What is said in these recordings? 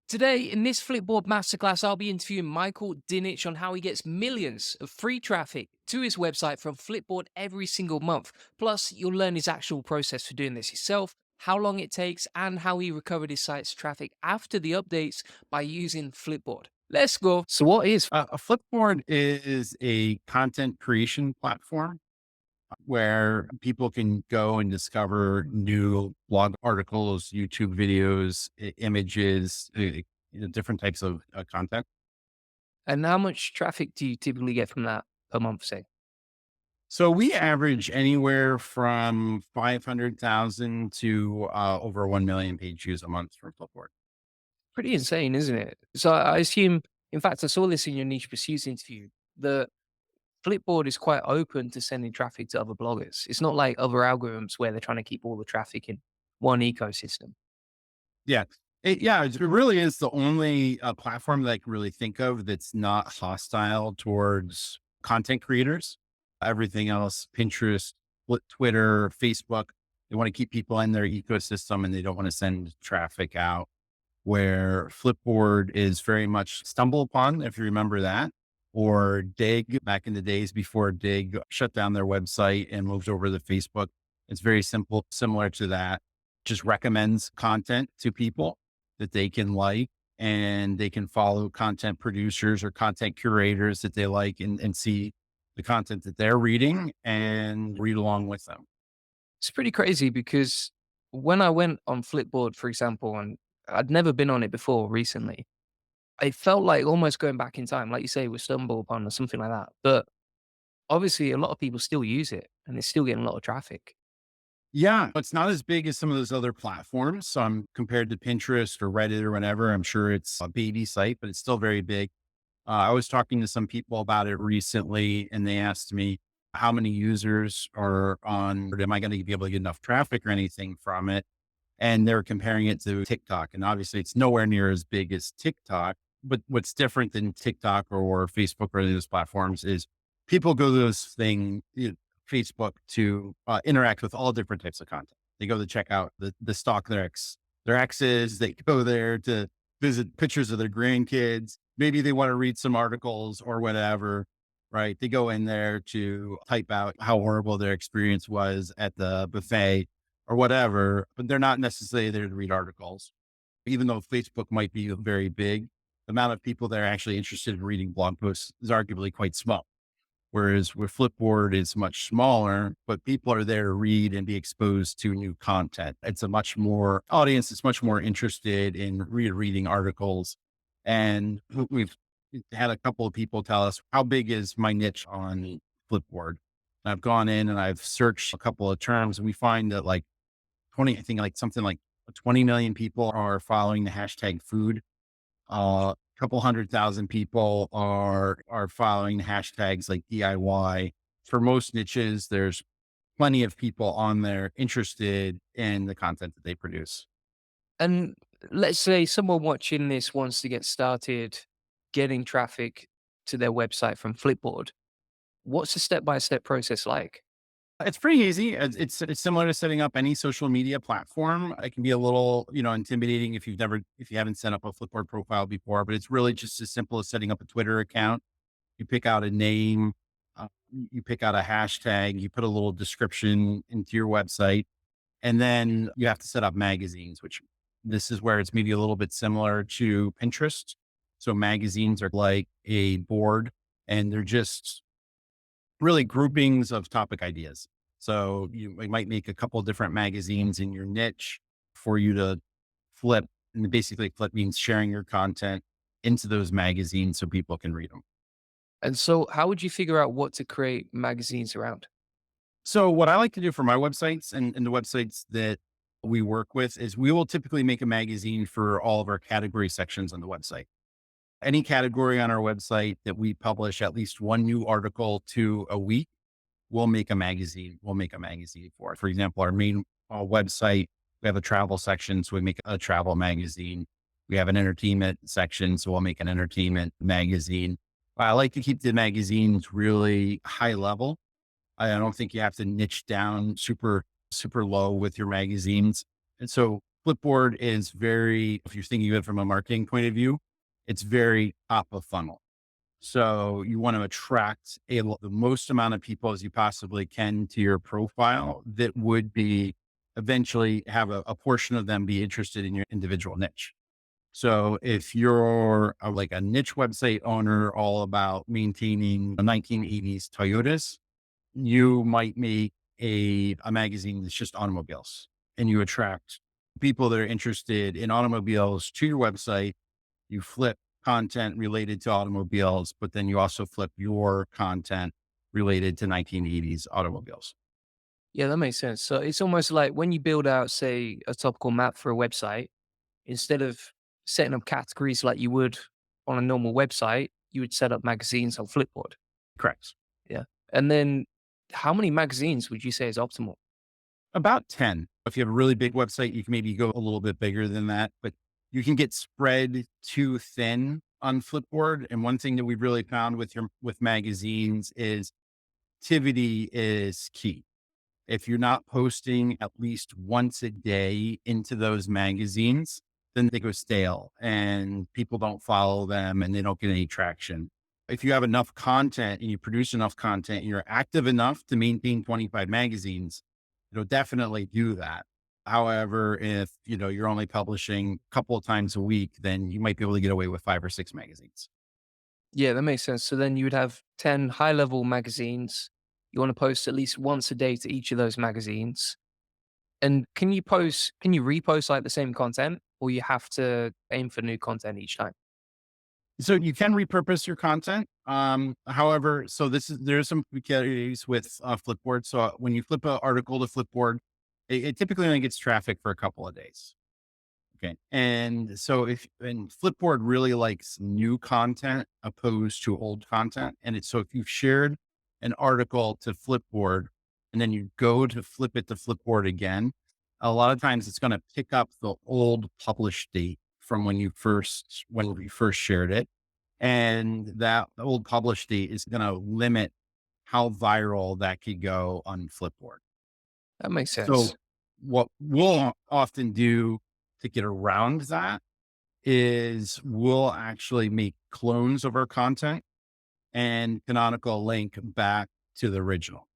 Today, in this Flipboard Masterclass, I'll be interviewing Michael Dinich on how he gets millions of free traffic to his website from Flipboard every single month. Plus, you'll learn his actual process for doing this himself, how long it takes, and how he recovered his site's traffic after the updates by using Flipboard. Let's go. So, what is A Flipboard is a content creation platform where people can go and discover new blog articles, YouTube videos, images, different types of content. and how much traffic do you typically get from that per month, say? So we average anywhere from 500,000 to over 1 million page views a month from Flipboard. Pretty insane, isn't it? So, I assume, in fact, I saw this in your niche pursuits interview. The Flipboard is quite open to sending traffic to other bloggers. It's not like other algorithms where they're trying to keep all the traffic in one ecosystem. Yeah. It really is the only platform that I can really think of that's not hostile towards content creators. Everything else, Pinterest, Twitter, Facebook, they want to keep people in their ecosystem and they don't want to send traffic out. Where Flipboard is very much stumble upon, if you remember that, or Dig back in the days before Dig shut down their website and moved over to Facebook. It's very simple, similar to that. Just recommends content to people that they can like, and they can follow content producers or content curators that they like and see the content that they're reading and read along with them. It's pretty crazy because when I went on Flipboard, for example, and I'd never been on it before recently, I felt like almost going back in time, like you say, with Stumble Upon or something like that. But obviously, a lot of people still use it and it's still getting a lot of traffic. Yeah, it's not as big as some of those other platforms. Compared to Pinterest or Reddit or whatever, I'm sure it's a baby site, but it's still very big. I was talking to some people about it recently, and they asked me how many users are on, or am I going to be able to get enough traffic or anything from it? And they're comparing it to TikTok. And obviously, it's nowhere near as big as TikTok. But what's different than TikTok or Facebook or any of those platforms is people go to those Facebook to interact with all different types of content. They go to check out the stalk their exes. They go there to visit pictures of their grandkids. Maybe they want to read some articles or whatever, right? They go in there to type out how horrible their experience was at the buffet or whatever, but they're not necessarily there to read articles. Even though Facebook might be very big, the amount of people that are actually interested in reading blog posts is arguably quite small. Whereas with Flipboard, it's much smaller, but people are there to read and be exposed to new content. It's a much more audience that's much more interested in reading articles. And we've had a couple of people tell us, how big is my niche on Flipboard? And I've gone in and I've searched a couple of terms, and we find that like 20, I think like something like 20 million people are following the hashtag food. A couple 100,000 people are following hashtags like DIY. For most niches, there's plenty of people on there interested in the content that they produce. And let's say someone watching this wants to get started getting traffic to their website from Flipboard. What's the step by step process like? It's pretty easy. It's similar to setting up any social media platform. It can be a little, intimidating if you haven't set up a Flipboard profile before, but it's really just as simple as setting up a Twitter account. You pick out a name, you pick out a hashtag, you put a little description into your website, and then you have to set up magazines, which this is where it's maybe a little bit similar to Pinterest. So magazines are like a board, and they're just really groupings of topic ideas. So you might make a couple of different magazines in your niche for you to flip. And basically flip means sharing your content into those magazines so people can read them. And so, how would you figure out what to create magazines around? So what I like to do for my websites and the websites that we work with is we will typically make a magazine for all of our category sections on the website. Any category on our website that we publish at least one new article to a week, we'll make a magazine. We'll make a magazine for it. For example, our main website, we have a travel section, so we make a travel magazine. We have an entertainment section, so we'll make an entertainment magazine. I like to keep the magazines really high level. I don't think you have to niche down super low with your magazines. And so Flipboard is very, if you're thinking of it from a marketing point of view, it's very top of funnel. So you want to attract the most amount of people as you possibly can to your profile that would be eventually have a portion of them be interested in your individual niche. So if you're like a niche website owner all about maintaining 1980s Toyotas, you might make a magazine that's just automobiles, and you attract people that are interested in automobiles to your website. You flip content related to automobiles, but then you also flip your content related to 1980s automobiles. Yeah, that makes sense. So it's almost like when you build out, say, a topical map for a website, instead of setting up categories like you would on a normal website, you would set up magazines on Flipboard. Correct. Yeah. And then how many magazines would you say is optimal? About 10. If you have a really big website, you can maybe go a little bit bigger than that, but you can get spread too thin on Flipboard. And one thing that we've really found with magazines is activity is key. If you're not posting at least once a day into those magazines, then they go stale and people don't follow them and they don't get any traction. If you have enough content and you produce enough content and you're active enough to maintain 25 magazines, it'll definitely do that. However, if you're only publishing a couple of times a week, then you might be able to get away with 5 or 6 magazines. Yeah, that makes sense. So then you would have 10 high level magazines. You want to post at least once a day to each of those magazines. And can you repost like the same content or you have to aim for new content each time? So you can repurpose your content. However, so there's some peculiarities with Flipboard. So when you flip an article to Flipboard, it typically only gets traffic for a couple of days. Okay. And so and Flipboard really likes new content opposed to old content. And it's so if you've shared an article to Flipboard and then you go to flip it to Flipboard again, a lot of times it's going to pick up the old published date from when we first shared it. And that old published date is going to limit how viral that could go on Flipboard. That makes So sense. what we'll often do to get around that is we'll actually make clones of our content and canonical link back to the original.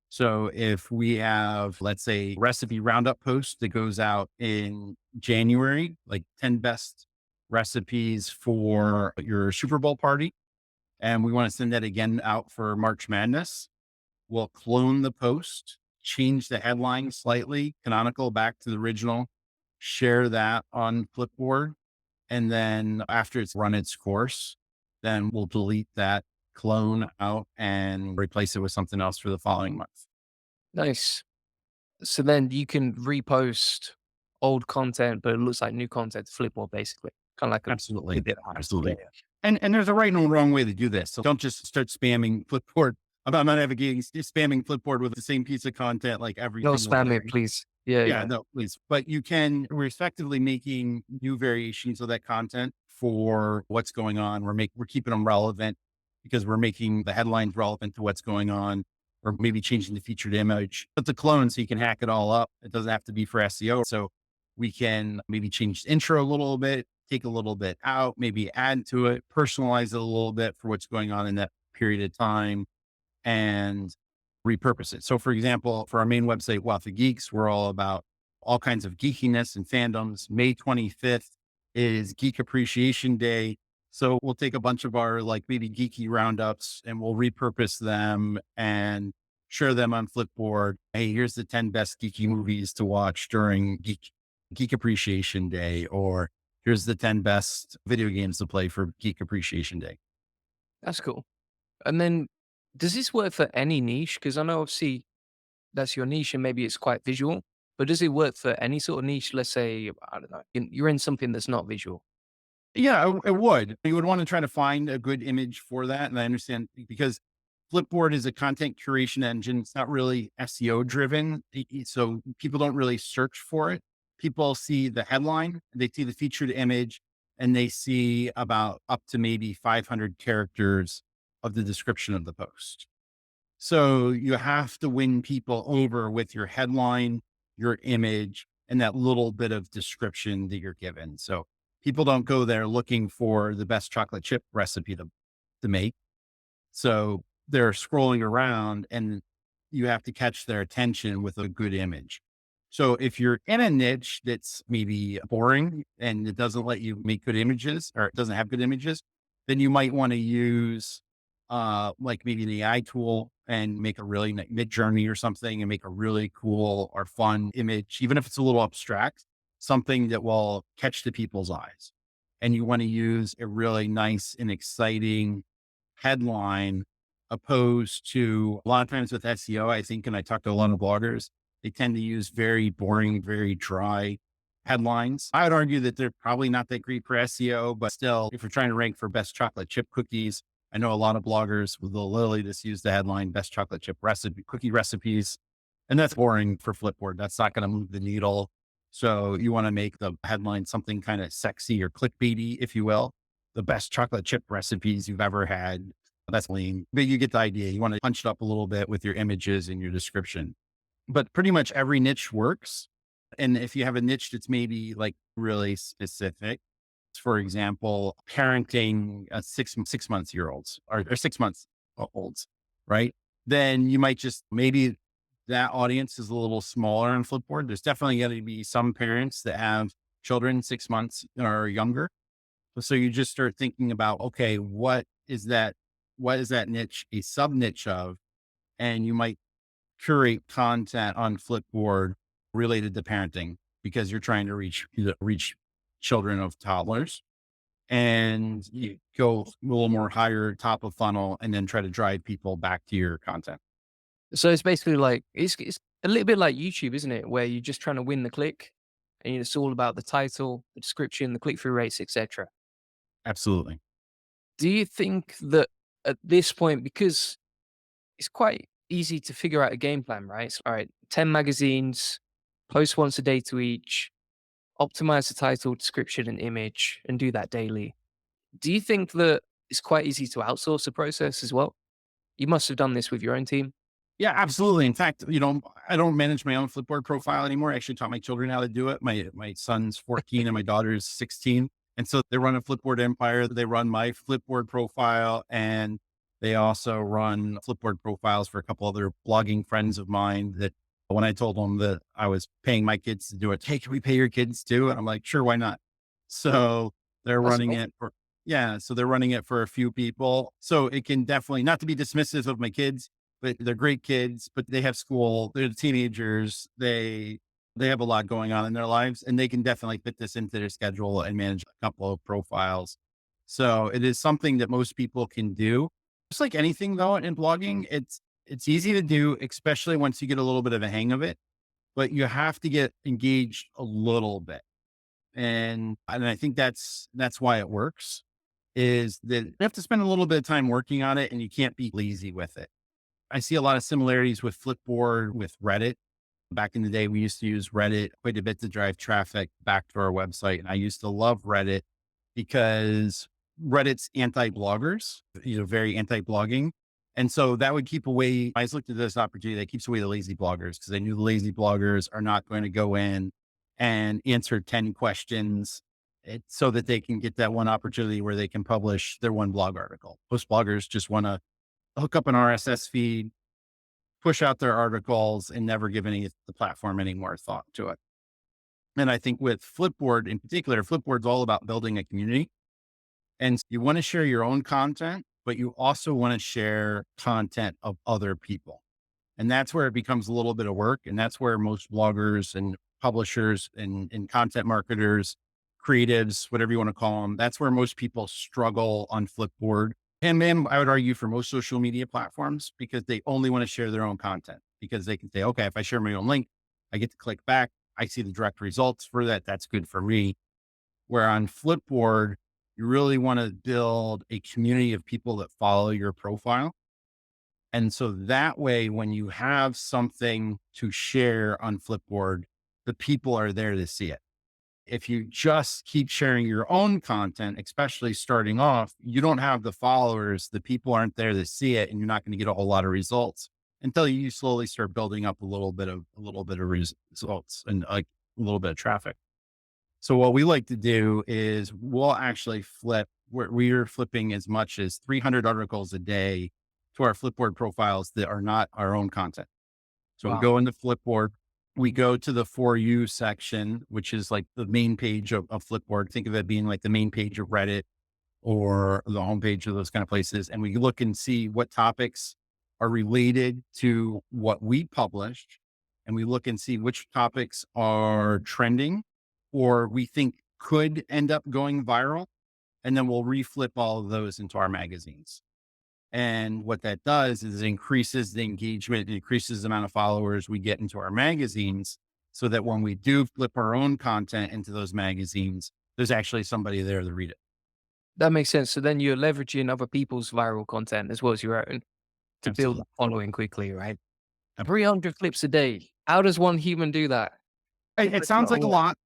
So if we have, let's say, recipe roundup post that goes out in January, like 10 best recipes for your Super Bowl party, and we want to send that again out for March Madness, we'll clone the post, change the headline slightly, canonical back to the original, share that on Flipboard. And then after it's run its course, then we'll delete that clone out and replace it with something else for the following month. Nice. So then you can repost old content, but it looks like new content to Flipboard basically. Kind of like a Absolutely. bit. Yeah, Absolutely. yeah. And there's a right and a wrong way to do this. So don't just start spamming Flipboard. I'm not advocating spamming Flipboard with the same piece of content like every No single spam day. it, please. Yeah, Yeah, yeah. no, please. But we're effectively making new variations of that content for what's going on. We're keeping them relevant because we're making the headlines relevant to what's going on, or maybe changing the featured image. But the clone, so you can hack it all up. It doesn't have to be for SEO. So we can maybe change the intro a little bit, take a little bit out, maybe add to it, personalize it a little bit for what's going on in that period of time, and repurpose it. So for example, for our main website, Wealth of Geeks, we're all about all kinds of geekiness and fandoms. May 25th is Geek Appreciation Day. So we'll take a bunch of our like maybe geeky roundups and we'll repurpose them and share them on Flipboard. Hey, here's the 10 best geeky movies to watch during Geek Appreciation Day, or here's the 10 best video games to play for Geek Appreciation Day. That's cool. And then does this work for any niche? Because I know obviously that's your niche and maybe it's quite visual, but does it work for any sort of niche? Let's say, I don't know, you're in something that's not visual. Yeah, it would. You would want to try to find a good image for that. And I understand because Flipboard is a content curation engine. It's not really SEO driven. So people don't really search for it. People see the headline, they see the featured image, and they see about up to maybe 500 characters of the description of the post. So you have to win people over with your headline, your image, and that little bit of description that you're given. So people don't go there looking for the best chocolate chip recipe to make. So they're scrolling around and you have to catch their attention with a good image. So if you're in a niche that's maybe boring and it doesn't let you make good images or it doesn't have good images, then you might want to use like maybe an AI tool and make a really mid journey or something and make a really cool or fun image, even if it's a little abstract, something that will catch the people's eyes. And you want to use a really nice and exciting headline opposed to a lot of times with SEO, I think, and I talk to a lot of bloggers, they tend to use very boring, very dry headlines. I would argue that they're probably not that great for SEO, but still, if you're trying to rank for best chocolate chip cookies, I know a lot of bloggers will literally just use the headline best chocolate chip recipe, cookie recipes. And that's boring for Flipboard. That's not going to move the needle. So you want to make the headline something kind of sexy or clickbaity, if you will. The best chocolate chip recipes you've ever had. That's lean, but you get the idea. You want to punch it up a little bit with your images and your description. But pretty much every niche works. And if you have a niche that's maybe like really specific, for example, parenting a 6 months year olds or 6 months olds, right? Then you might just maybe that audience is a little smaller on Flipboard. There's definitely going to be some parents that have children 6 months or younger. So you just start thinking about, okay, what is that? What is that niche a sub niche of? And you might curate content on Flipboard related to parenting because you're trying to reach children of toddlers, and you go a little more higher top of funnel and then try to drive people back to your content. So it's basically like it's a little bit like YouTube, isn't it? Where you're just trying to win the click, and it's all about the title, the description, the click through rates, etc. Absolutely. Do you think that at this point, because it's quite easy to figure out a game plan, right? All right, 10 magazines, post once a day to each, optimize the title, description, and image, and do that daily. Do you think that it's quite easy to outsource the process as well? You must have done this with your own team. Yeah, absolutely. In fact, I don't manage my own Flipboard profile anymore. I actually taught my children how to do it. My son's 14 and my daughter's 16. And so they run a Flipboard empire. They run my Flipboard profile and they also run Flipboard profiles for a couple other blogging friends of mine that when I told them that I was paying my kids to do it, hey, can we pay your kids too? And I'm like, sure, why not? So they're That's running amazing. it for, yeah. So they're running it for a few people. So it can definitely not to be dismissive of my kids, but they're great kids, but they have school, they're teenagers, they have a lot going on in their lives and they can definitely fit this into their schedule and manage a couple of profiles. So it is something that most people can do. Just like anything though in blogging, it's easy to do, especially once you get a little bit of a hang of it, but you have to get engaged a little bit. And I think that's why it works is that you have to spend a little bit of time working on it and you can't be lazy with it. I see a lot of similarities with Flipboard, with Reddit. Back in the day, we used to use Reddit quite a bit to drive traffic back to our website. And I used to love Reddit because Reddit's anti-bloggers, very anti-blogging. And so that would keep away, I just looked at this opportunity that keeps away the lazy bloggers because I knew the lazy bloggers are not going to go in and answer 10 questions so that they can get that one opportunity where they can publish their one blog article. Most bloggers just want to hook up an RSS feed, push out their articles, and never give the platform any more thought to it. And I think with Flipboard in particular, Flipboard's all about building a community. And you want to share your own content, but you also want to share content of other people. And that's where it becomes a little bit of work. And that's where most bloggers and publishers and content marketers, creatives, whatever you want to call them, that's where most people struggle on Flipboard. And then I would argue for most social media platforms because they only want to share their own content because they can say, okay, if I share my own link, I get to click back. I see the direct results for that. That's good for me. Where on Flipboard, you really want to build a community of people that follow your profile. And so that way, when you have something to share on Flipboard, the people are there to see it. If you just keep sharing your own content, especially starting off, you don't have the followers, the people aren't there to see it, and you're not going to get a whole lot of results until you slowly start building up a little bit of results. And like a little bit of traffic. So what we like to do is we'll actually we're flipping as much as 300 articles a day to our Flipboard profiles that are not our own content. So we Wow. go into Flipboard, we go to the For You section, which is like the main page of Flipboard. Think of it being like the main page of Reddit or the homepage of those kind of places. And we look and see what topics are related to what we published. And we look and see which topics are trending or we think could end up going viral. And then we'll reflip all of those into our magazines. And what that does is it increases the engagement, it increases the amount of followers we get into our magazines so that when we do flip our own content into those magazines, there's actually somebody there to read it. That makes sense. So then you're leveraging other people's viral content as well as your own to build a Absolutely. following quickly, right? 300 flips a day. How does one human do that? It That's not sounds a like a lot. lot.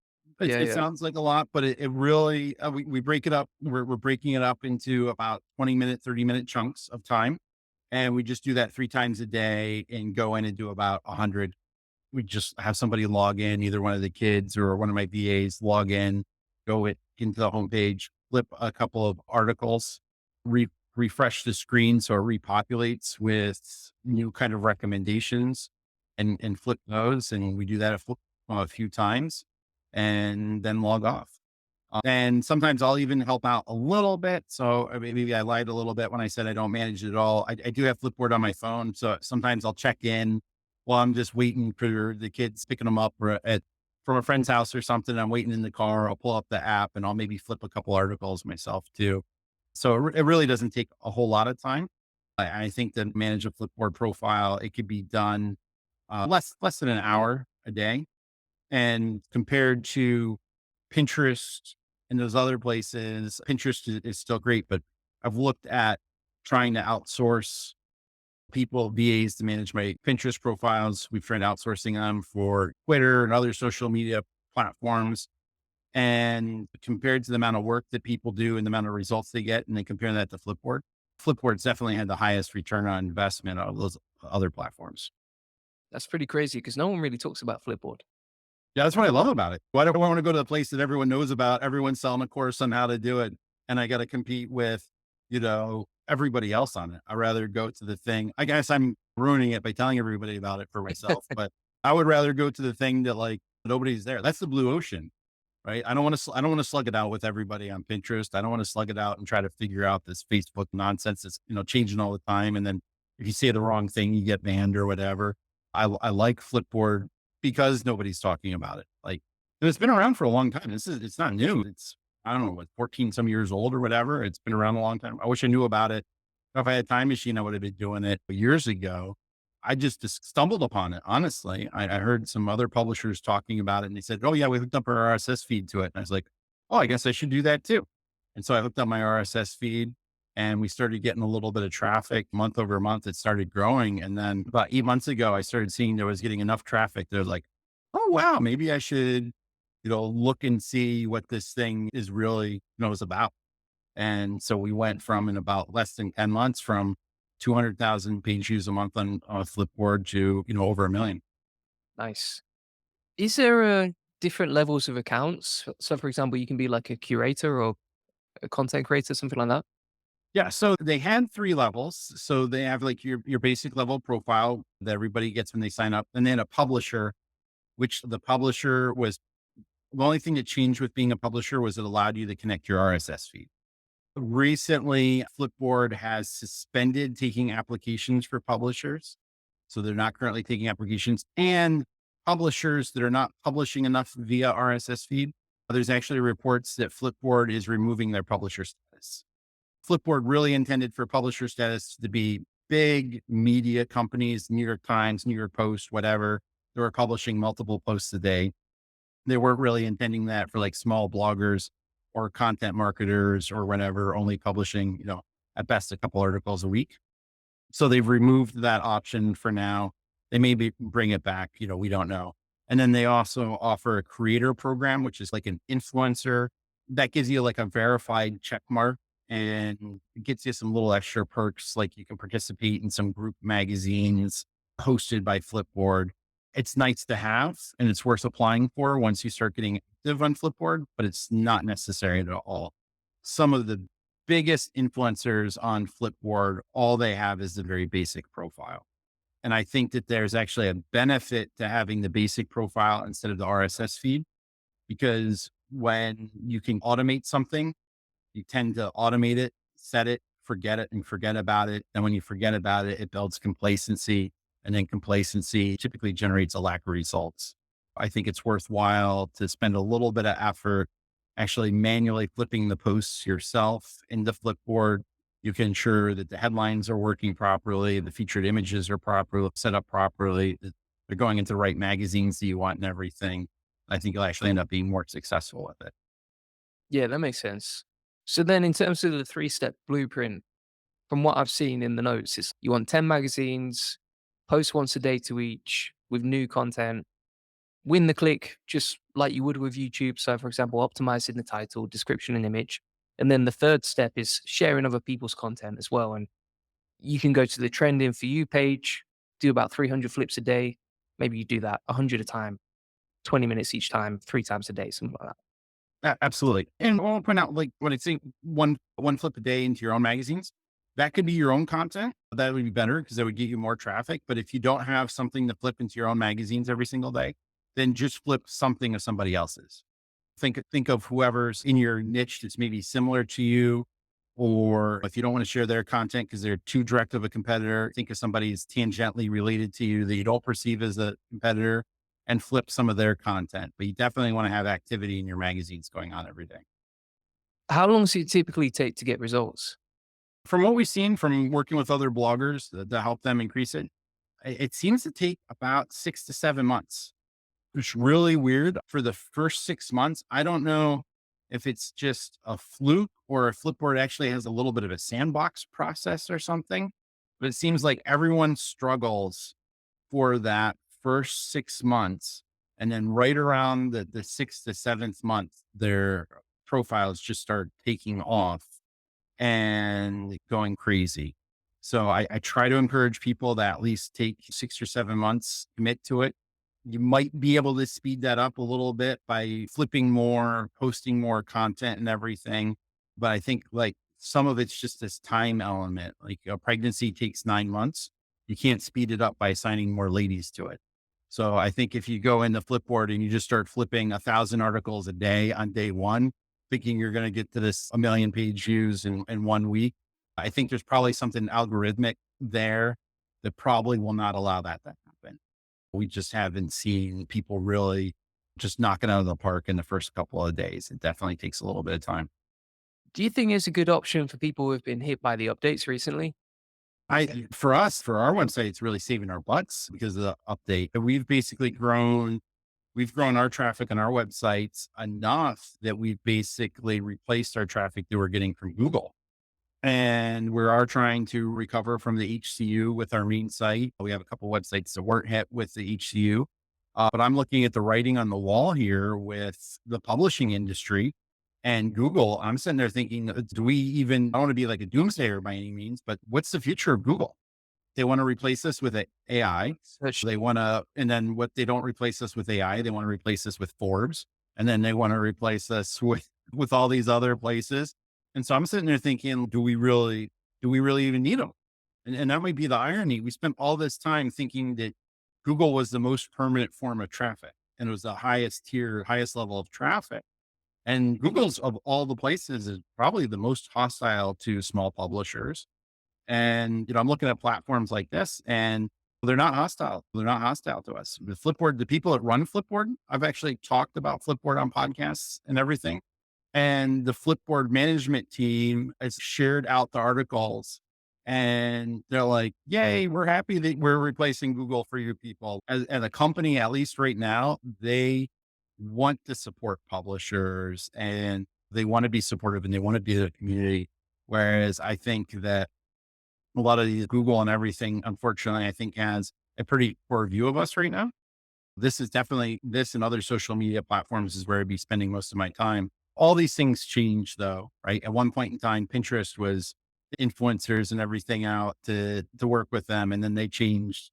Yeah, It yeah. sounds like a lot, but it really, we break it up. We're breaking it up into about 20-minute, 30-minute chunks of time. And we just do that 3 times a day and go in and do about 100. We just have somebody log in, either one of the kids or one of my VAs log in, into the homepage, flip a couple of articles, refresh the screen so it repopulates with new kind of recommendations and flip those. And we do that a few times and then log off. And sometimes I'll even help out a little bit. So maybe I lied a little bit when I said I don't manage it at all. I do have Flipboard on my phone. So sometimes I'll check in while I'm just waiting for the kids picking them up from a friend's house or something. I'm waiting in the car. I'll pull up the app and I'll maybe flip a couple articles myself too. So it really doesn't take a whole lot of time. I think to manage a Flipboard profile, it could be done less than an hour a day. And compared to Pinterest and those other places, Pinterest is still great, but I've looked at trying to outsource people, VAs to manage my Pinterest profiles. We've tried outsourcing them for Twitter and other social media platforms. And compared to the amount of work that people do and the amount of results they get, and then compare that to Flipboard's definitely had the highest return on investment of those other platforms. That's pretty crazy because no one really talks about Flipboard. Yeah, that's what I love about it. Why do I want to go to the place that everyone knows about? Everyone's selling a course on how to do it. And I got to compete with, everybody else on it. I'd rather go to the thing. I guess I'm ruining it by telling everybody about it for myself, but I would rather go to the thing that like nobody's there. That's the blue ocean, right? I don't want to slug it out with everybody on Pinterest. I don't want to slug it out and try to figure out this Facebook nonsense that's, changing all the time. And then if you say the wrong thing, you get banned or whatever. I like Flipboard because nobody's talking about it. Like, and it's been around for a long time. It's not new. It's, I don't know, what, 14 some years old or whatever. It's been around a long time. I wish I knew about it. If I had a time machine, I would have been doing it years ago. I just stumbled upon it. Honestly, I heard some other publishers talking about it and they said, "Oh yeah, we hooked up our RSS feed to it." And I was like, "Oh, I guess I should do that too." And so I hooked up my RSS feed and we started getting a little bit of traffic month over month. It started growing. And then about 8 months ago, I started seeing there was getting enough traffic. They're like, "Oh, wow, maybe I should, look and see what this thing is really, is about." And so we went from in about less than 10 months from 200,000 page views a month on Flipboard to, over 1 million. Nice. Is there different levels of accounts? So, for example, you can be like a curator or a content creator, something like that. Yeah. So they had 3 levels. So they have like your basic level profile that everybody gets when they sign up. And then a publisher, which the publisher was the only thing that changed with being a publisher was it allowed you to connect your RSS feed. Recently, Flipboard has suspended taking applications for publishers. So they're not currently taking applications and publishers that are not publishing enough via RSS feed. There's actually reports that Flipboard is removing their publisher status. Flipboard really intended for publisher status to be big media companies, New York Times, New York Post, whatever. They were publishing multiple posts a day. They weren't really intending that for like small bloggers or content marketers or whatever, only publishing, at best a couple articles a week. So they've removed that option for now. They maybe bring it back, we don't know. And then they also offer a creator program, which is like an influencer that gives you like a verified check mark and it gets you some little extra perks. Like you can participate in some group magazines hosted by Flipboard. It's nice to have and it's worth applying for once you start getting active on Flipboard, but it's not necessary at all. Some of the biggest influencers on Flipboard, all they have is the very basic profile. And I think that there's actually a benefit to having the basic profile instead of the RSS feed, because when you can automate something, you tend to automate it, set it, forget it, and forget about it. And when you forget about it, it builds complacency. And then complacency typically generates a lack of results. I think it's worthwhile to spend a little bit of effort actually manually flipping the posts yourself into Flipboard. You can ensure that the headlines are working properly, the featured images are properly set up properly, that they're going into the right magazines that you want and everything. I think you'll actually end up being more successful with it. Yeah, that makes sense. So then in terms of the three-step blueprint, from what I've seen in the notes, is you want 10 magazines, post once a day to each with new content, win the click just like you would with YouTube. So, for example, optimizing the title, description, and image. And then the third step is sharing other people's content as well. And you can go to the trending for you page, do about 300 flips a day. Maybe you do that 100 a time, 20 minutes each time, 3 times a day, something like that. Absolutely. And I want to point out, like when I say one flip a day into your own magazines, that could be your own content. That would be better because that would get you more traffic. But if you don't have something to flip into your own magazines every single day, then just flip something of somebody else's. Think of whoever's in your niche that's maybe similar to you, or if you don't want to share their content because they're too direct of a competitor, think of somebody who's tangentially related to you that you don't perceive as a competitor and flip some of their content. But you definitely want to have activity in your magazines going on every day. How long does it typically take to get results? From what we've seen from working with other bloggers to help them increase it, it seems to take about 6 to 7 months. It's really weird. For the first 6 months, I don't know if it's just a fluke or if Flipboard actually has a little bit of a sandbox process or something, but it seems like everyone struggles for that first 6 months. And then right around the sixth to seventh month, their profiles just start taking off and going crazy. So I try to encourage people to at least take 6 or 7 months, commit to it. You might be able to speed that up a little bit by flipping more, posting more content and everything. But I think like some of it's just this time element. Like a pregnancy takes 9 months. You can't speed it up by assigning more ladies to it. So I think if you go into Flipboard and you just start flipping 1,000 articles a day on day one, thinking you're going to get to this 1 million page views in 1 week, I think there's probably something algorithmic there that probably will not allow that to happen. We just haven't seen people really just knock it out of the park in the first couple of days. It definitely takes a little bit of time. Do you think it's a good option for people who have been hit by the updates recently? For us, for our website, it's really saving our butts because of the update. We've basically we've grown our traffic on our websites enough that we've basically replaced our traffic that we're getting from Google. And we are trying to recover from the HCU with our main site. We have a couple websites that weren't hit with the HCU. But I'm looking at the writing on the wall here with the publishing industry and Google. I'm sitting there thinking, do we even, I don't want to be like a doomsayer by any means, but what's the future of Google? They want to replace us with AI. Search. They want to, and then what they don't replace us with AI, they want to replace us with Forbes. And then they want to replace us with all these other places. And so I'm sitting there thinking, do we really even need them? And that might be the irony. We spent all this time thinking that Google was the most permanent form of traffic and it was the highest tier, highest level of traffic. And Google's of all the places is probably the most hostile to small publishers. And, I'm looking at platforms like this and they're not hostile. They're not hostile to us. The Flipboard, the people that run Flipboard, I've actually talked about Flipboard on podcasts and everything. And the Flipboard management team has shared out the articles and they're like, yay, we're happy that we're replacing Google for you people. As a company, at least right now, they want to support publishers and they want to be supportive and they want to be the community. Whereas I think that a lot of these Google and everything, unfortunately, I think has a pretty poor view of us right now. This is definitely this and other social media platforms is where I'd be spending most of my time. All these things change though, right? At one point in time, Pinterest was influencers and everything out to work with them. And then they changed.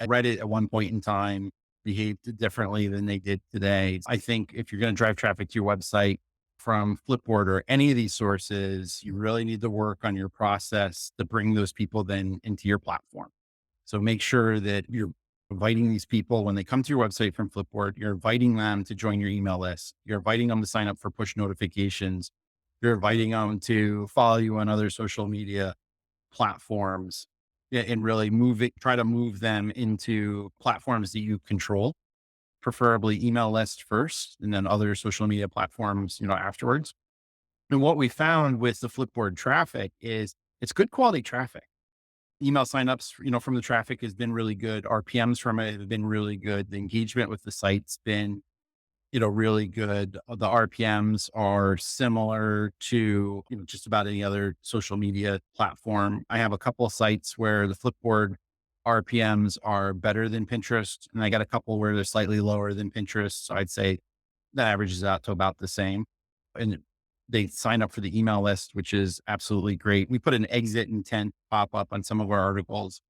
Reddit at one point in time behaved differently than they did today. I think if you're going to drive traffic to your website from Flipboard or any of these sources, you really need to work on your process to bring those people then into your platform. So make sure that you're inviting these people when they come to your website from Flipboard, you're inviting them to join your email list. You're inviting them to sign up for push notifications. You're inviting them to follow you on other social media platforms, yeah, and really try to move them into platforms that you control, preferably email list first and then other social media platforms, afterwards. And what we found with the Flipboard traffic is it's good quality traffic. Email signups, from the traffic has been really good. RPMs from it have been really good. The engagement with the site's been, really good. The RPMs are similar to, just about any other social media platform. I have a couple of sites where the Flipboard RPMs are better than Pinterest, and I got a couple where they're slightly lower than Pinterest. So I'd say that averages out to about the same. And they sign up for the email list, which is absolutely great. We put an exit intent pop up on some of our articles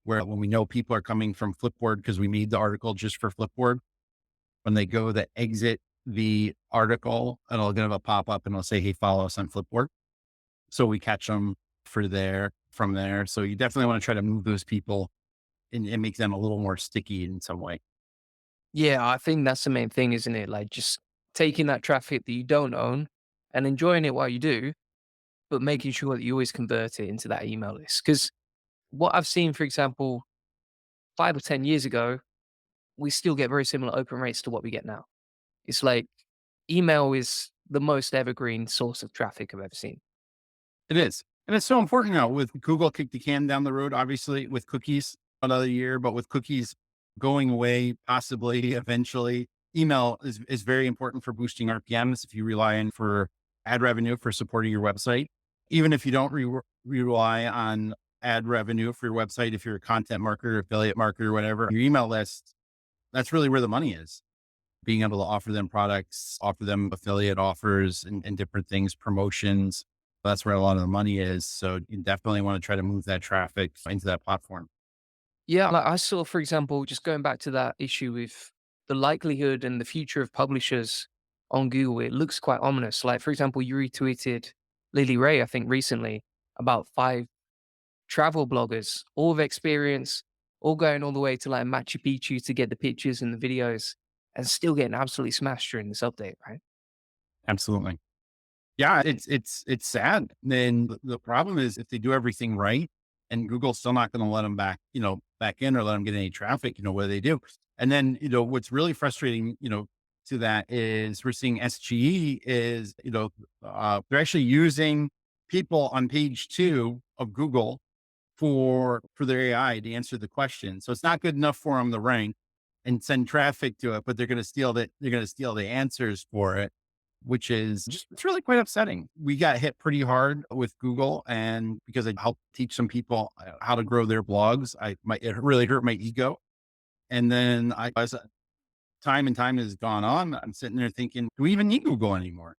where when we know people are coming from Flipboard, because we made the article just for Flipboard, when they go to exit the article, it'll give a pop up and it'll say, hey, follow us on Flipboard. So we catch them from there. So you definitely want to try to move those people and make them a little more sticky in some way. Yeah, I think that's the main thing, isn't it? Like just taking that traffic that you don't own and enjoying it while you do, but making sure that you always convert it into that email list. Because what I've seen, for example, 5 or 10 years ago, we still get very similar open rates to what we get now. It's like email is the most evergreen source of traffic I've ever seen. It is. And it's so important now with Google kicked the can down the road, obviously with cookies another year, but with cookies going away, possibly eventually, email is very important for boosting RPMs if you rely on for ad revenue for supporting your website. Even if you don't rely on ad revenue for your website, if you're a content marketer, affiliate marketer, whatever, your email list, that's really where the money is. Being able to offer them products, offer them affiliate offers and different things, promotions. That's where a lot of the money is. So you definitely want to try to move that traffic into that platform. Yeah, like I saw, for example, just going back to that issue with the likelihood and the future of publishers on Google, it looks quite ominous. Like, for example, you retweeted Lily Ray, I think recently, about 5 travel bloggers, all of experience, all going all the way to like Machu Picchu to get the pictures and the videos and still getting absolutely smashed during this update, right? Absolutely. Yeah, it's sad. Then the problem is if they do everything right and Google's still not going to let them back in or let them get any traffic, what do they do? And then, what's really frustrating, to that is we're seeing SGE is, they're actually using people on page 2 of Google for their AI to answer the question. So it's not good enough for them to rank and send traffic to it, but they're going to steal the answers for it, which is just, it's really quite upsetting. We got hit pretty hard with Google and because I helped teach some people how to grow their blogs, it really hurt my ego. And then as time and time has gone on, I'm sitting there thinking, do we even need Google anymore?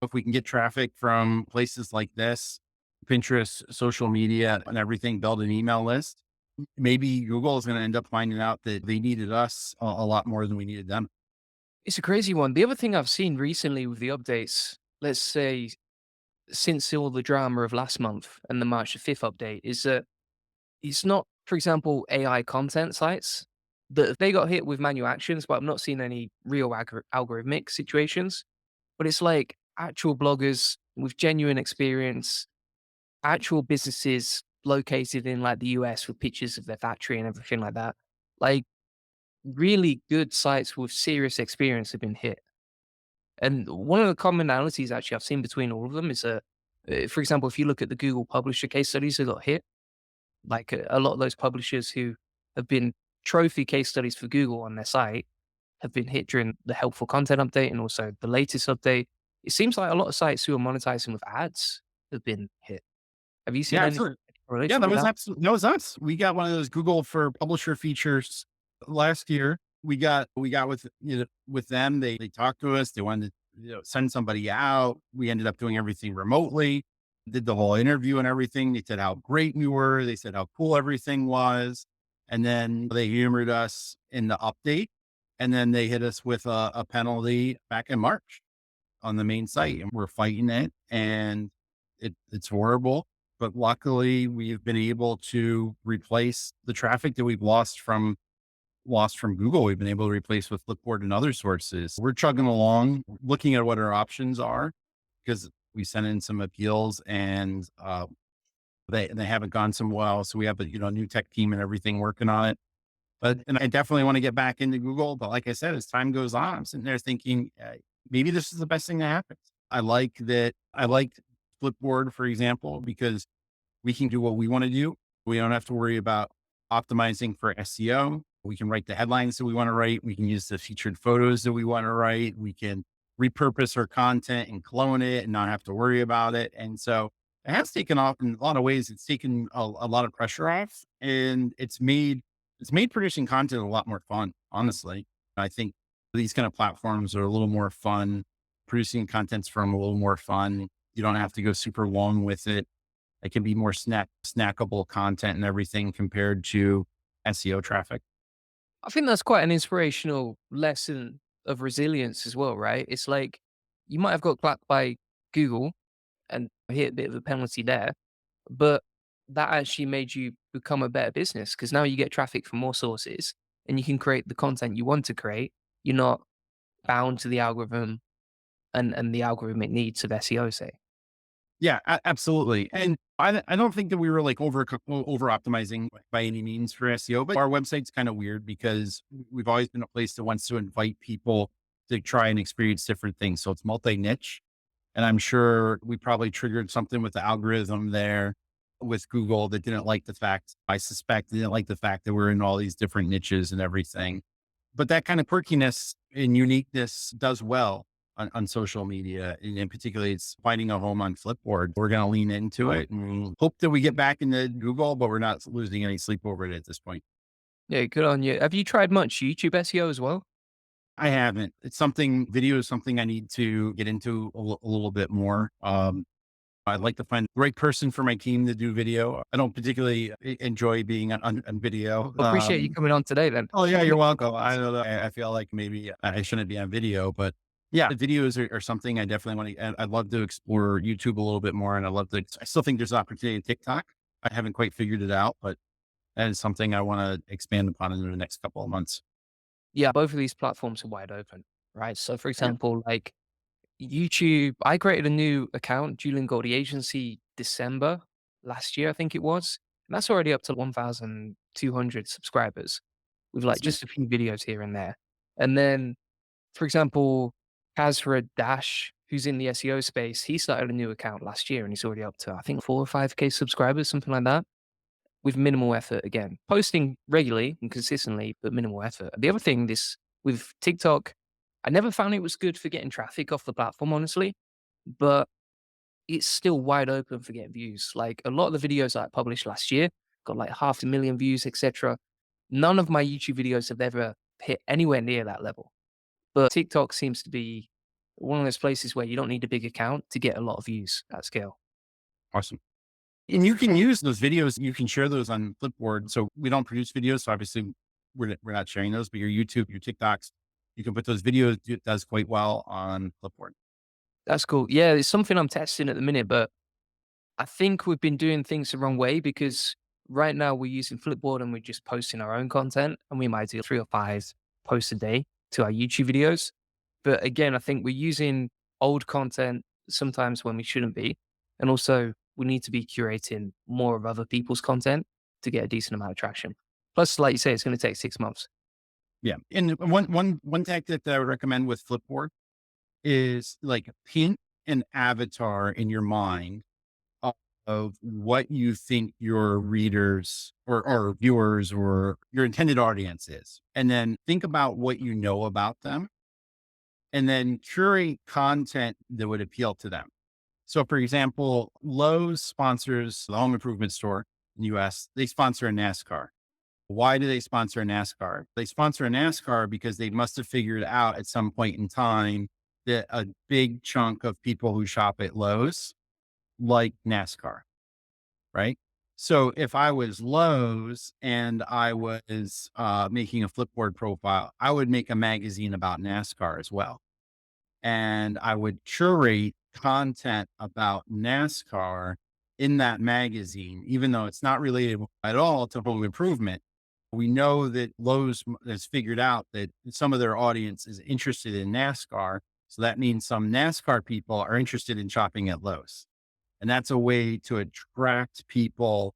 If we can get traffic from places like this, Pinterest, social media and everything, build an email list, maybe Google is going to end up finding out that they needed us a lot more than we needed them. It's a crazy one. The other thing I've seen recently with the updates, let's say since all the drama of last month and the March the 5th update, is that it's not, for example, AI content sites that they got hit with manual actions, but I'm not seeing any real algorithmic situations. But it's like actual bloggers with genuine experience, actual businesses located in like the US with pictures of their factory and everything like that. Like really good sites with serious experience have been hit. And one of the commonalities actually I've seen between all of them is for example, if you look at the Google publisher case studies that got hit, like a lot of those publishers who have been trophy case studies for Google on their site have been hit during the helpful content update and also the latest update. It seems like a lot of sites who are monetizing with ads have been hit. Have you seen Yeah, any absolutely. Yeah, correlation that with was that? absolutely, that was us. We got one of those Google for publisher features last year. We got with them. They talked to us. They wanted to send somebody out. We ended up doing everything remotely, did the whole interview and everything. They said how great we were. They said how cool everything was. And then they humored us in the update. And then they hit us with a penalty back in March on the main site, and we're fighting it, and it's horrible. But luckily, we've been able to replace the traffic that we've lost from Google. We've been able to replace with Flipboard and other sources. We're chugging along, looking at what our options are because we sent in some appeals and they haven't gone so well. So we have a new tech team and everything working on it. And I definitely want to get back into Google. But like I said, as time goes on, I'm sitting there thinking maybe this is the best thing that happens. I like that. I like Flipboard, for example, because we can do what we want to do. We don't have to worry about optimizing for SEO. We can write the headlines that we want to write. We can use the featured photos that we want to write. We can repurpose our content and clone it and not have to worry about it. And so it has taken off in a lot of ways. It's taken a lot of pressure off, and it's made producing content a lot more fun. Honestly, I think these kind of platforms are a little more fun. Producing content's from a little more fun. You don't have to go super long with it. It can be more snackable content and everything compared to SEO traffic. I think that's quite an inspirational lesson of resilience as well, right? It's like you might have got clapped by Google and hit a bit of a penalty there, but that actually made you become a better business because now you get traffic from more sources and you can create the content you want to create. You're not bound to the algorithm and the algorithmic needs of SEO, say. Yeah, absolutely. And I don't think that we were like over optimizing by any means for SEO, but our website's kind of weird because we've always been a place that wants to invite people to try and experience different things. So it's multi niche. And I'm sure we probably triggered something with the algorithm there with Google that didn't like the fact, I suspect, they didn't like the fact that we're in all these different niches and everything. But that kind of quirkiness and uniqueness does well on social media. And particularly, it's finding a home on Flipboard. We're going to lean into it and hope that we get back into Google, but we're not losing any sleep over it at this point. Yeah, good on you. Have you tried much YouTube SEO as well? I haven't. Video is something I need to get into a little bit more. I'd like to find the right person for my team to do video. I don't particularly enjoy being on video. Appreciate you coming on today then. Oh yeah, you're welcome. I know that I feel like maybe I shouldn't be on video, but yeah, the videos are something I definitely want to, and I'd love to explore YouTube a little bit more. And I still think there's opportunity in TikTok. I haven't quite figured it out, but that is something I want to expand upon in the next couple of months. Yeah, both of these platforms are wide open, right? So, for Yeah. example, like YouTube, I created a new account, Julian Goldie Agency, December last year, I think it was. And that's already up to 1,200 subscribers with like That's just a few videos here and there. And then, for example, Kazra Dash, who's in the SEO space, he started a new account last year and he's already up to, I think, 4 or 5K subscribers, something like that, with minimal effort again. Posting regularly and consistently, but minimal effort. The other thing, this with TikTok, I never found it was good for getting traffic off the platform, honestly, but it's still wide open for getting views. Like a lot of the videos that I published last year got like 500,000 views, etc. None of my YouTube videos have ever hit anywhere near that level. But TikTok seems to be one of those places where you don't need a big account to get a lot of views at scale. awesome. And you can use those videos. You can share those on Flipboard. So we don't produce videos. So obviously we're not sharing those, but your YouTube, your TikToks, you can put those videos. It does quite well on Flipboard. That's cool. Yeah, it's something I'm testing at the minute, but I think we've been doing things the wrong way because right now we're using Flipboard and we're just posting our own content and we might do 3 or 5 posts a day to our YouTube videos. But again, I think we're using old content sometimes when we shouldn't be. And also we need to be curating more of other people's content to get a decent amount of traction. Plus, like you say, it's going to take 6 months. Yeah. And one tactic that I would recommend with Flipboard is like paint an avatar in your mind of what you think your readers or viewers or your intended audience is. And then think about what you know about them and then curate content that would appeal to them. So for example, Lowe's sponsors the home improvement store in the US. They sponsor a NASCAR. Why do they sponsor a NASCAR? They sponsor a NASCAR because they must have figured out at some point in time that a big chunk of people who shop at Lowe's like NASCAR, right? So if I was Lowe's and I was making a Flipboard profile, I would make a magazine about NASCAR as well. And I would curate content about NASCAR in that magazine, even though it's not related at all to home improvement. We know that Lowe's has figured out that some of their audience is interested in NASCAR. So that means some NASCAR people are interested in shopping at Lowe's. And that's a way to attract people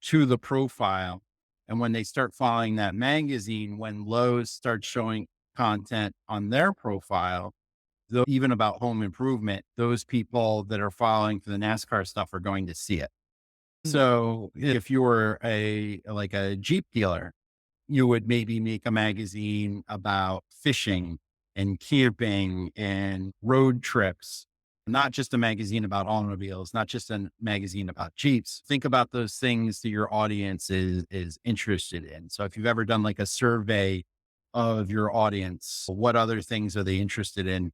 to the profile. And when they start following that magazine, when Lowe's starts showing content on their profile, though, even about home improvement, those people that are following for the NASCAR stuff are going to see it. Mm. So if you were like a Jeep dealer, you would maybe make a magazine about fishing and camping and road trips, not just a magazine about automobiles, not just a magazine about Jeeps. Think about those things that your audience is interested in. So if you've ever done like a survey of your audience, what other things are they interested in?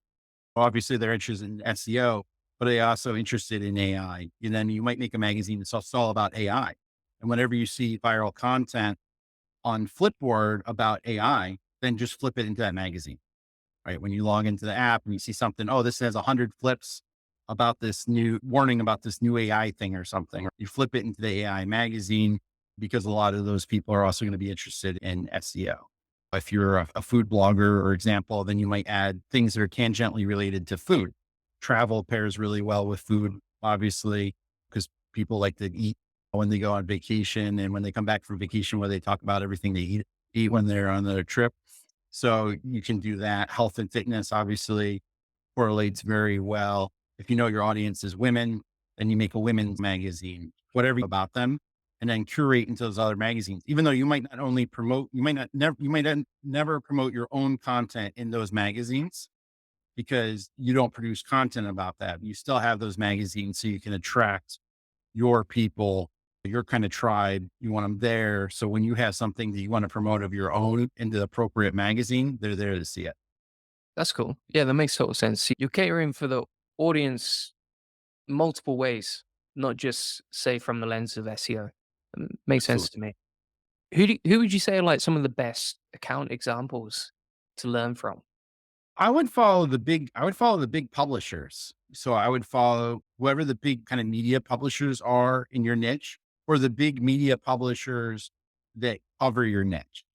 Obviously, they're interested in SEO, but they also interested in AI. And then you might make a magazine that's all about AI. And whenever you see viral content on Flipboard about AI, then just flip it into that magazine, right? When you log into the app and you see something, oh, this has 100 flips about this new warning about this new AI thing or something, you flip it into the AI magazine because a lot of those people are also going to be interested in SEO. If you're a food blogger, or example, then you might add things that are tangentially related to food. Travel pairs really well with food, obviously, because people like to eat when they go on vacation, and when they come back from vacation, where they talk about everything they eat when they're on their trip. So you can do that. Health and fitness obviously correlates very well. If you know your audience is women, then you make a women's magazine, whatever about them, and then curate into those other magazines. Even though you might not only promote, you might not, never promote your own content in those magazines because you don't produce content about that. You still have those magazines so you can attract your people, your kind of tribe. You want them there. So when you have something that you want to promote of your own in the appropriate magazine, they're there to see it. That's cool. Yeah, that makes total sense. You're catering for the audience multiple ways, not just say from the lens of SEO. Makes sense to Absolutely. me. Who would you say are like some of the best account examples to learn from? I would follow the big publishers. So I would follow whoever the big kind of media publishers are in your niche, or the big media publishers that cover your niche.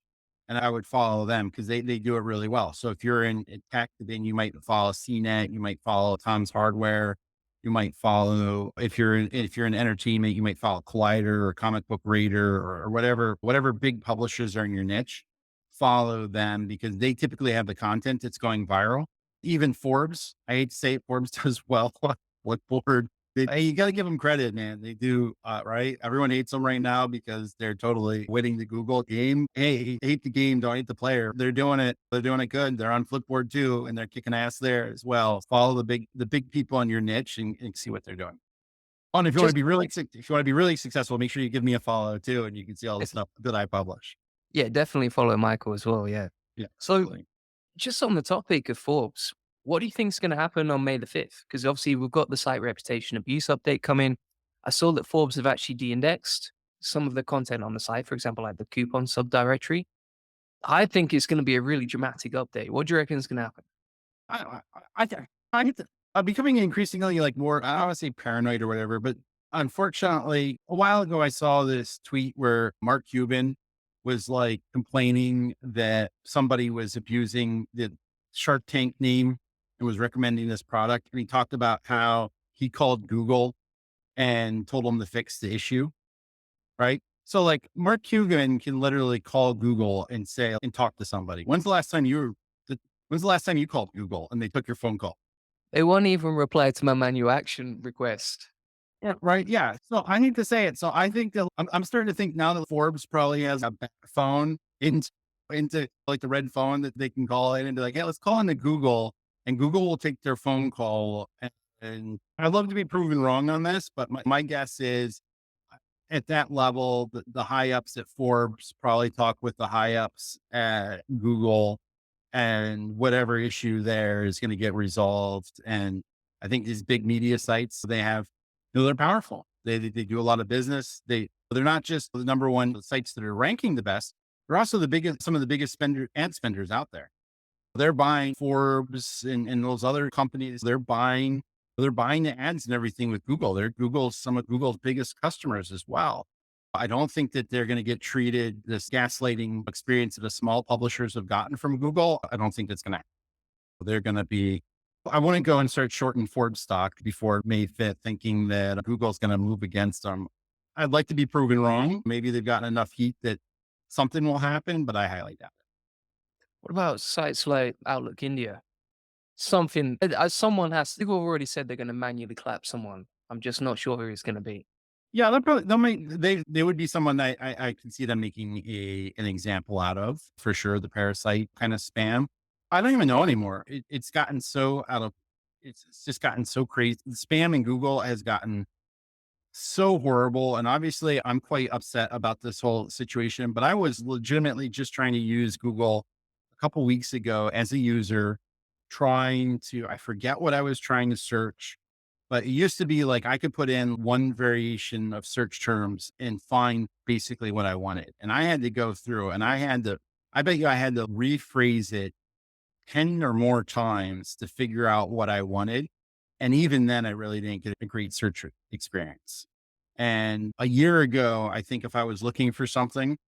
And I would follow them because they do it really well. So if you're in tech, then you might follow CNET, you might follow Tom's Hardware, you might follow, if you're in entertainment, you might follow Collider or Comic Book Raider, or whatever big publishers are in your niche. Follow them because they typically have the content that's going viral. Even Forbes, I hate to say it, Forbes does well. Flipboard, hey, you got to give them credit, man. They do, right? Everyone hates them right now because they're totally winning the Google game. Hey, hate the game, don't hate the player. They're doing it. They're doing it good. They're on Flipboard too, and they're kicking ass there as well. Follow the big people in your niche and see what they're doing. Oh, and if you want to Just be if you want to be really successful, make sure you give me a follow too, and you can see all the if stuff that I publish. yeah, definitely follow Michael as well. Yeah. Yeah, So absolutely. just on the topic of Forbes, what do you think is going to happen on May the 5th? Because obviously we've got the site reputation abuse update coming. I saw that Forbes have actually de-indexed some of the content on the site, for example, like the coupon subdirectory. I think it's going to be a really dramatic update. What do you reckon is going to happen? I get I'm becoming increasingly like more, I don't want to say paranoid or whatever, but unfortunately, a while ago, I saw this tweet where Mark Cuban was like complaining that somebody was abusing the Shark Tank name and was recommending this product. And he talked about how he called Google and told them to fix the issue. Right. So like Mark Cuban can literally call Google and say, and talk to somebody. When's the last time you called Google and they took your phone call? They won't even reply to my manual action request. Yeah. Right. Yeah. So I need to say it. So I think that I'm starting to think now that Forbes probably has a back phone into like the red phone that they can call in and be like, hey, let's call into Google, and Google will take their phone call. And I'd love to be proven wrong on this, but my guess is at that level, the high ups at Forbes probably talk with the high ups at Google, and whatever issue there is going to get resolved. And I think these big media sites, they're powerful. They do a lot of business. They're not just the number one sites that are ranking the best. They're also some of the biggest ad spenders out there. They're buying Forbes and those other companies. They're buying the ads and everything with Google. They're some of Google's biggest customers as well. I don't think that they're going to get treated this gaslighting experience that the small publishers have gotten from Google. I don't think that's going to. They're going to be. I wouldn't go and start shorting Forbes stock before May 5th, thinking that Google's going to move against them. I'd like to be proven wrong. Maybe they've gotten enough heat that something will happen, but I highly doubt it. What about sites like Outlook India? Someone has, they've already said they're going to manually clap someone. I'm just not sure who it's going to be. Yeah, they would be someone that I can see them making an example out of for sure. The parasite kind of spam. I don't even know anymore. It's gotten so it's just gotten so crazy. The spam in Google has gotten so horrible. And obviously I'm quite upset about this whole situation, but I was legitimately just trying to use Google a couple weeks ago as a user, I forget what I was trying to search, but it used to be like I could put in one variation of search terms and find basically what I wanted. And I had to go through and I bet you I had to rephrase it 10 or more times to figure out what I wanted. And even then, I really didn't get a great search experience. And a year ago, I think if I was looking for something,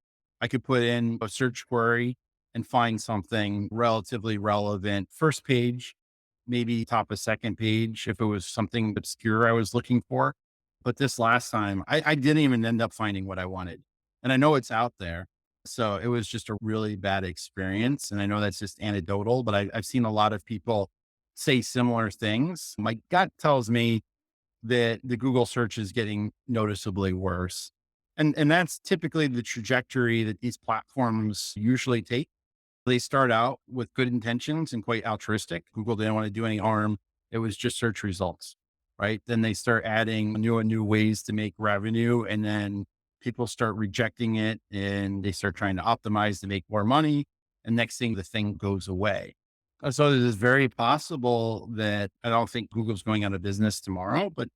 I could put in a search query and find something relatively relevant. First page, maybe top of second page, if it was something obscure I was looking for. But this last time, I didn't even end up finding what I wanted. And I know it's out there. So it was just a really bad experience. And I know that's just anecdotal, but I've seen a lot of people say similar things. My gut tells me that the Google search is getting noticeably worse. And that's typically the trajectory that these platforms usually take. They start out with good intentions and quite altruistic. Google didn't want to do any harm. It was just search results, right? Then they start adding new and new ways to make revenue. And then people start rejecting it and they start trying to optimize to make more money. And next thing, the thing goes away. So it is very possible that I don't think Google's going out of business tomorrow, but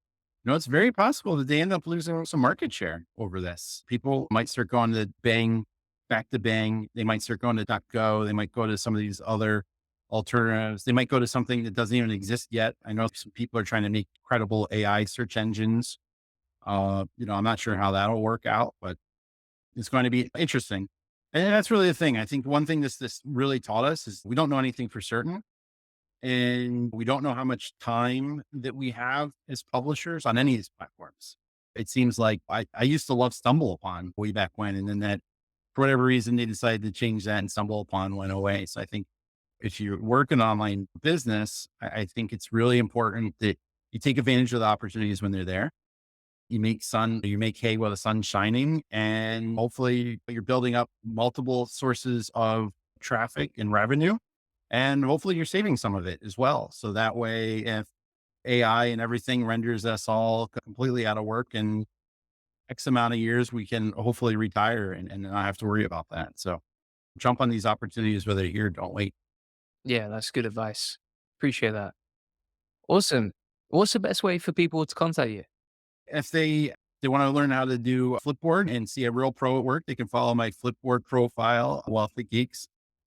it's very possible that they end up losing some market share over this. People might start going to Bang, back to Bang. They might start going to DuckGo. They might go to some of these other alternatives. They might go to something that doesn't even exist yet. I know some people are trying to make credible AI search engines. I'm not sure how that'll work out, but it's going to be interesting. And that's really the thing. I think one thing this really taught us is we don't know anything for certain. And we don't know how much time that we have as publishers on any of these platforms. It seems like I used to love StumbleUpon way back when. And then for whatever reason, they decided to change that and StumbleUpon went away. So I think if you work in online business, I think it's really important that you take advantage of the opportunities when they're there. You make hay while the sun's shining, and hopefully you're building up multiple sources of traffic and revenue. And hopefully you're saving some of it as well. So that way, if AI and everything renders us all completely out of work in X amount of years, we can hopefully retire and not have to worry about that. So jump on these opportunities, whether you're here, don't wait. Yeah, that's good advice. Appreciate that. Awesome. What's the best way for people to contact you? If they want to learn how to do Flipboard and see a real pro at work, they can follow my Flipboard profile, Wealthy Geeks.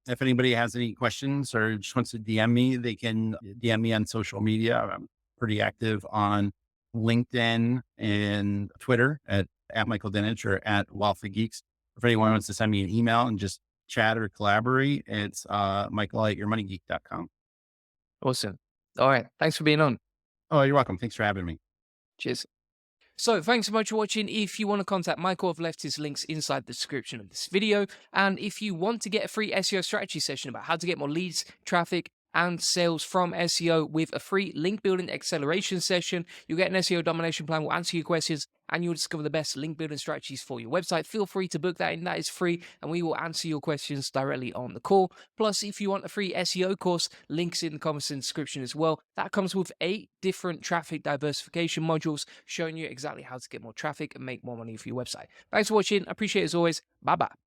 If anybody has any questions or just wants to DM me, they can DM me on social media. I'm pretty active on LinkedIn and Twitter at Michael Dinich or at Wealthy Geeks. If anyone wants to send me an email and just chat or collaborate, it's michael@yourmoneygeek.com. Awesome. All right. Thanks for being on. Oh, you're welcome. Thanks for having me. Cheers. So thanks so much for watching. If you want to contact Michael, I've left his links inside the description of this video. And if you want to get a free SEO strategy session about how to get more leads, traffic, and sales from SEO with a free link building acceleration session, you'll get an SEO domination plan. We'll answer your questions and you'll discover the best link building strategies for your website. Feel free to book that in. That is free and we will answer your questions directly on the call. Plus, if you want a free SEO course, links in the comments and description as well. That comes with 8 different traffic diversification modules showing you exactly how to get more traffic and make more money for your website. Thanks for watching. I appreciate it as always. Bye-bye.